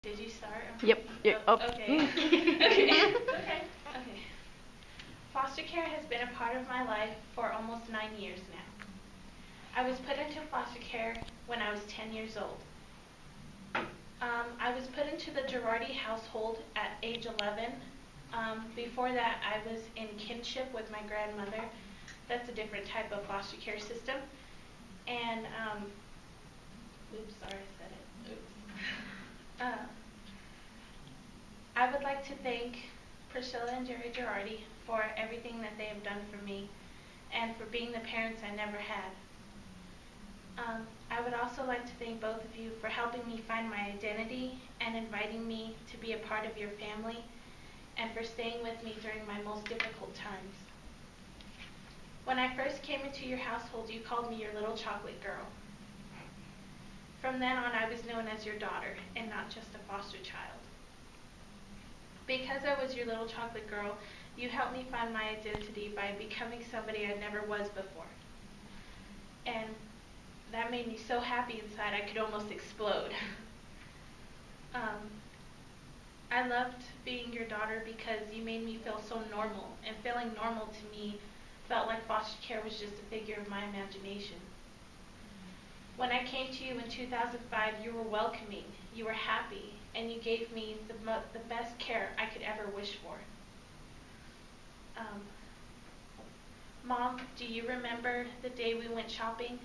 Did you start? Yep. Oh. Okay. Okay. Foster care has been a part of my life for almost 9 years now. I was put into foster care when I was 10 years old. I was put into the Girardi household at age 11. Before that, I was in kinship with my grandmother. That's a different type of foster care system. And, oops, sorry, I said it. Oops. I would like to thank Priscilla and Jerry Girardi for everything that they have done for me and for being the parents I never had. I would also like to thank both of you for helping me find my identity and inviting me to be a part of your family and for staying with me during my most difficult times. When I first came into your household, you called me your little chocolate girl. From then on, I was known as your daughter and not just a foster child. Because I was your little chocolate girl, you helped me find my identity by becoming somebody I never was before. And that made me so happy inside I could almost explode. I loved being your daughter because you made me feel so normal, and feeling normal to me felt like foster care was just a figure of my imagination. When I came to you in 2005, you were welcoming, you were happy, and you gave me the best care I could ever wish for. Mom, do you remember the day we went shopping?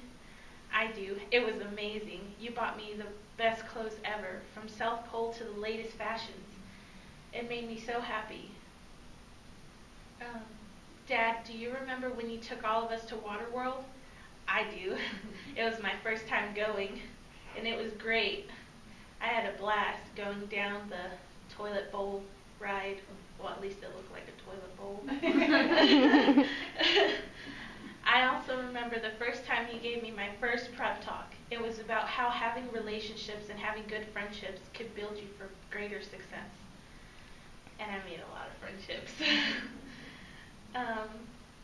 I do. It was amazing. You bought me the best clothes ever, from South Pole to the latest fashions. It made me so happy. Dad, do you remember when you took all of us to Waterworld? I do. It was my first time going, and it was great. I had a blast going down the toilet bowl ride. Well, at least it looked like a toilet bowl. I also remember the first time you gave me my first prep talk. It was about how having relationships and having good friendships could build you for greater success. And I made a lot of friendships.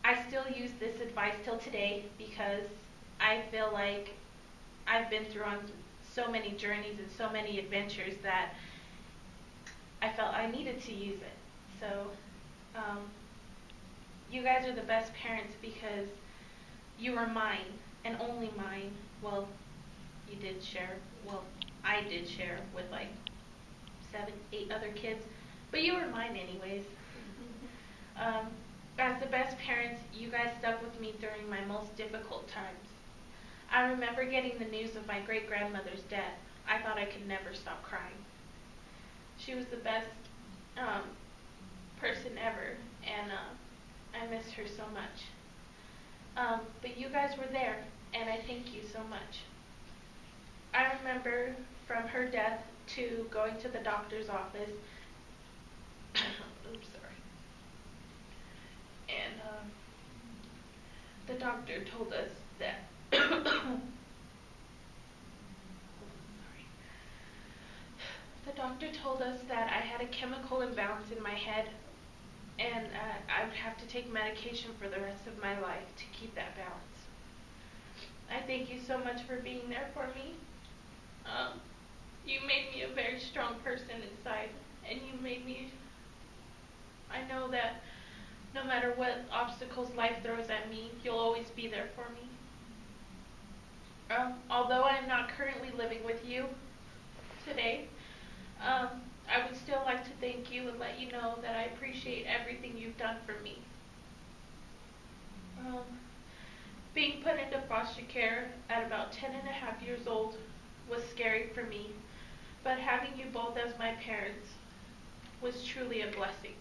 I still use this advice till today because I feel like I've been through on so many journeys and so many adventures that I felt I needed to use it. So you guys are the best parents because you were mine and only mine. Well, you did share, well, I did share with like 7, 8 other kids, but you were mine anyways. As the best parents, you guys stuck with me during my most difficult times. I remember getting the news of my great-grandmother's death. I thought I could never stop crying. She was the best person ever, and I missed her so much. But you guys were there, and I thank you so much. I remember from her death to going to the doctor's office. Oops, sorry. And the doctor told us that the doctor told us that I had a chemical imbalance in my head, and I would have to take medication for the rest of my life to keep that balance. I thank you so much for being there for me. You made me a very strong person inside, and you made me, I know that no matter what obstacles life throws at me, you'll always be there for me. Although I'm not currently living with you today, I would still like to thank you and let you know that I appreciate everything you've done for me. Being put into foster care at about 10.5 years old was scary for me, but having you both as my parents was truly a blessing.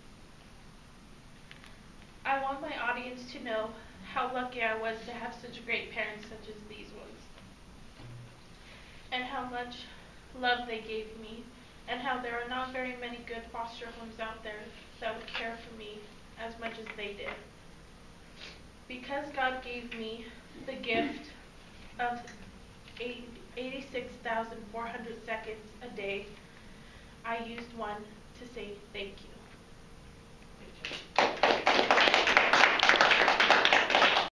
I want my audience to know how lucky I was to have such great parents such as these ones, and how much love they gave me, and how there are not very many good foster homes out there that would care for me as much as they did. Because God gave me the gift of 86,400 seconds a day, I used one to say thank you.